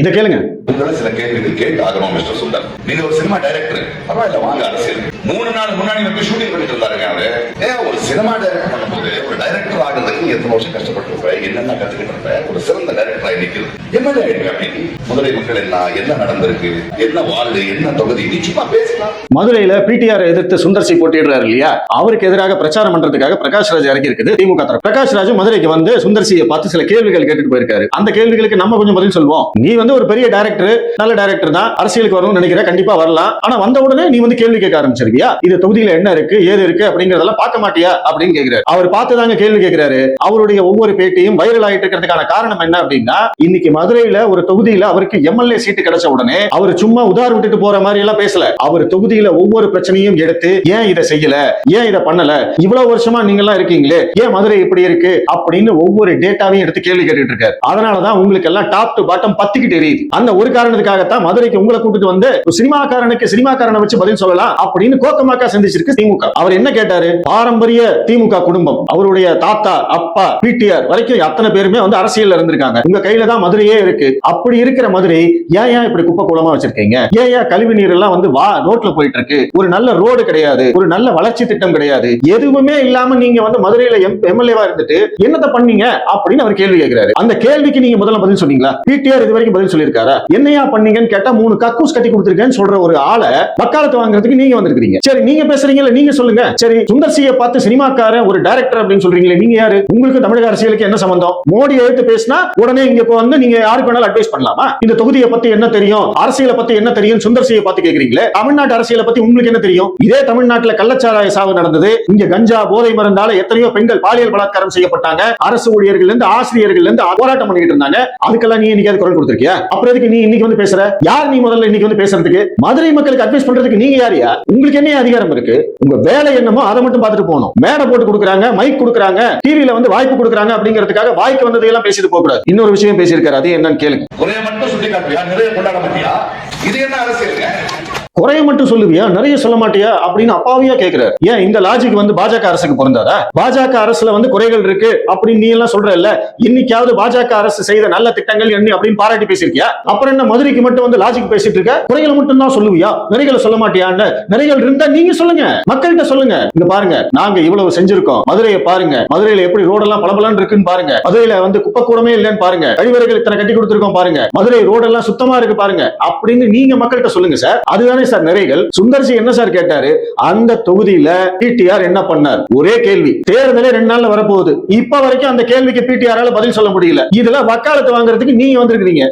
இதை கேளுங்க. உங்களை சில கேள்விகள் கேட்டு ஆகணும் மிஸ்டர் சுந்தர். நீங்க ஒரு சினிமா டைரக்டர், பரவாயில்ல வாங்க அரசியல். 3 நாள் முன்னாடி வந்து ஷூட்டிங் பண்ணிட்டு இருந்தாருங்க அவரு. ஒரு சினிமா டைரக்டர் பண்ணும்போது ஒரு டைரக்டர் ஆகிறதுக்கு எத்தனை வருஷம் கஷ்டப்பட்டு இருப்பேன், என்னென்ன கத்துக்கிட்டு இருப்பேன், ஒரு சிறந்த டைரக்டர் ஆகிருக்கு. என்னதான் இருக்கு மதுரை மக்கள் என்ன நடந்திருக்கு, என்ன வாழ்வு, என்ன தொகுதி, நிச்சயமா பேசலாம். மதுரையில பிடிஆர் எதிர்த்து சுந்தர் சி போட்டியிடுறாரு இல்லையா, அவருக்கு எதிராக பிரச்சாரம் பண்றதுக்காக பிரகாஷ் ராஜ் இறக்கி இருக்குது திமுக தரப்பு. பிரகாஷ் ராஜ் மதுரைக்கு வந்து சுந்தர் சியை பார்த்து சில கேள்விகள் கேட்டுட்டு போயிருக்காரு. அந்த கேள்விகளுக்கு நம்ம கொஞ்சம் பதில் சொல்வோம். நீ வந்து ஒரு பெரிய டைரக்டர், நல்ல டைரக்டர் தான், அரசியலுக்கு வரணும்னு நினைக்கிற, கண்டிப்பா வரலாம். ஆனா வந்த உடனே நீ வந்து கேள்வி கேட்க ஆரம்பிச்சிருக்கியா, இது தொகுதியில என்ன இருக்கு ஏது இருக்கு அப்படிங்கறதெல்லாம் பார்க்க மாட்டியா அப்படின்னு கேட்கிறாரு. அவர் பார்த்துதாங்க கேள்வி கேட்கிறாரு. அவருடைய ஒவ்வொரு பேட்டியும் வைரல் ஆயிட்டு இருக்கிறதுக்கான காரணம் என்ன அப்படின்னா, இன்னைக்கு மதுரையில ஒரு தொகுதியில அவருக்கு எம்எல்ஏ சீட்டு கிடைச்ச உடனே அவர் சும்மா உதார் விட்டுட்டு போற மாதிரி எல்லாம் பேசல. அவர் தொகுதியில ஒவ்வொரு பிரச்சனையும் எடுத்து, ஏன் இதை செய்யல, ஏன் இதை பண்ணல, இவ்வளவு வருஷமா நீங்க எல்லாம் இருக்கீங்களே, ஏன் மதுரை இப்படி இருக்கு அப்படின்னு ஒவ்வொரு டேட்டாவையும் எடுத்து கேள்வி கேட்டுட்டு இருக்காரு. அதனாலதான் உங்களுக்கு எல்லாம் டாப் டு பாட்டம் பத்திக்கிட்டு எரியுது. அந்த ஒரு காரணத்துக்காகத்தான் மதுரைக்கு உங்களை கூட்டிட்டு வந்து சினிமாக்காரனுக்கு சினிமாக்காரனை வச்சு பதில் சொல்லலாம் அப்படின்னு கோக்கமாக்கா சந்திச்சிருக்கு திமுக. அவர் என்ன கேட்டாரு, பாரம்பரிய திமுக குடும்பம், அவருடைய தாத்தா அப்பா பிடிஆர் வரைக்கும் அத்தனை பேருமே வந்து அரசியல் இருந்திருக்காங்க. உங்க கையில தான் மதுரையே இருக்கு. அப்படி இருக்கிற மதுரை ஏன் இப்படி குப்பை கூலமா வச்சிருக்கீங்க, ஏன் கழிவு நீர் எல்லாம் வந்து ரோட்ல போயிட்டு இருக்கு, ஒரு நல்ல ரோடு கிடையாது, ஒரு நல்ல வளர்ச்சி திட்டம் கிடையாது, எதுவுமே இல்லாம நீங்க வந்து மதுரையில எம்எல்ஏவா இருந்துட்டு என்னத்தை பண்ணீங்க அப்படின்னு அவர் கேள்வி கேட்கிறாரு. அந்த கேள்விக்கு நீங்க முதல்ல பதில் சொன்னீங்களா? பிடிஆர் இது வரைக்கும் பதில் சொல்லியிருக்காரா? என்னையா பண்ணீங்கன்னு கேட்டா 3 கக்கூஸ் கட்டி கொடுத்திருக்கேன்னு சொல்ற ஒரு ஆளை வக்காலத்து வாங்குறதுக்கு நீங்க வந்திருக்கீங்க. சரி, நீங்க பேசுறீங்கல்ல, நீங்க சொல்லுங்க. சரி, சுந்தர் சியை பார்த்து சினிமாக்கார ஒரு டைரக்டர் அப்படின்னு சொல்றீங்களே, நீங்க யாரு? உங்களுக்கு தமிழக அரசியலுக்கு என்ன சம்பந்தம்? மோடி எடுத்து பேசினா உடனே இங்க வந்து நீங்க யாருக்கு வேணாலும் அட்வைஸ் பண்ணலாமா? இந்த தொகுதியை பத்தி என்ன தெரியும், அரசியலை பத்தி என்ன தெரியும் சுந்தர் சியை பார்த்து கேக்குறீங்களே. தமிழ்நாட்டு அரசியலை பத்தி உங்களுக்கு என்ன தெரியும்? இதே தமிழ்நாட்டுல கள்ளச்சாராய சாவு நடந்தது. இங்க கஞ்சா போதை மருந்தால எத்தனையோ பெண்கள் பாலியல் பலாத்காரம் செய்யப்பட்டாங்க. அரசு ஊழியர்கள் இருந்து ஆசிரியர்கள் இருந்து போராட்டம் பண்ணிட்டு இருந்தாங்க. அதுக்கெல்லாம் நீ இன்னைக்கு குரல் கொடுத்திருக்கியா? அப்புறம் எதுக்கு நீ இன்னைக்கு வந்து பேசுற? யார் நீ முதல்ல இன்னைக்கு வந்து பேசுறதுக்கு? மதுரை மக்களுக்கு அட்வைஸ் பண்றதுக்கு நீங்க யாரியா? உங்களுக்கு என்ன அதிகாரம் இருக்கு? உங்க வேலை என்னமோ அதை மட்டும் பார்த்துட்டு போகணும். மேடை போட்டு கொடுக்குறாங்க, மைக் கொடுக்குறாங்க, டிவில வந்து வாய்ப்பு கொடுக்குறாங்க அப்படிங்கிறதுக்காக வாய்க்கு வந்ததையெல்லாம் பேசிட்டு போக கூடாது. இன்னொரு விஷயம் பேசியிருக்காரு, அது என்னன்னு கேளுங்க. குறைய மட்டும் சுட்டி காட்டுவியா, நிறைய கொண்டாட மாட்டியா? இது என்ன அரசியலுங்க? குறைய மட்டும் சொல்லுவியா, நிறைய சொல்ல மாட்டியா அப்படின்னு அப்பாவியா கேட்கிறாரு. ஏன் இந்த லாஜிக் வந்து பாஜக அரசுக்கு பொருந்தாதா? பாஜக அரசுல வந்து குறைகள் இருக்கு அப்படின்னு நீ எல்லாம் சொல்ற இல்ல, இன்னைக்காவது பாஜக அரசு செய்த நல்ல திட்டங்கள் என்ன அப்படின்னு பாராட்டி பேசிருக்கியா? அப்புறம் என்ன மதுரைக்கு மட்டும் வந்து லாஜிக் பேசிட்டு இருக்க? குறைகளை மட்டும் தான் சொல்லுவியா, நிறைகளை சொல்ல மாட்டியான்னு? நிறைகள் இருந்தா நீங்க சொல்லுங்க, மக்கள்கிட்ட சொல்லுங்க. இங்க பாருங்க, நாங்க இவ்வளவு செஞ்சிருக்கோம், மதுரையை பாருங்க, மதுரையில எப்படி ரோடெல்லாம் பளபளன்னு இருக்குன்னு பாருங்க, மதுரையில வந்து குப்பை கூடமே இல்லைன்னு பாருங்க, கழிவறைகள் இத்தனை கட்டி கொடுத்திருக்கோம் பாருங்க, மதுரை ரோடெல்லாம் சுத்தமா இருக்கு பாருங்க அப்படின்னு நீங்க மக்கள்கிட்ட சொல்லுங்க சார். அதுதானே சார் நிறைகள். சுந்தர் சி என்ன சார் கேட்டாரு? அந்த தொகுதியில பிடிஆர் என்ன பண்ணார்? ஒரே கேள்வி. தேர்தலே 2 நாள்ல வரப்போகுது. இப்ப வரைக்கும் அந்த கேள்விக்கு பிடிஆரால பதில் சொல்ல முடியல. இதுல வக்காலத்து வாங்குறதுக்கு நீங்க வந்திருக்கீங்க.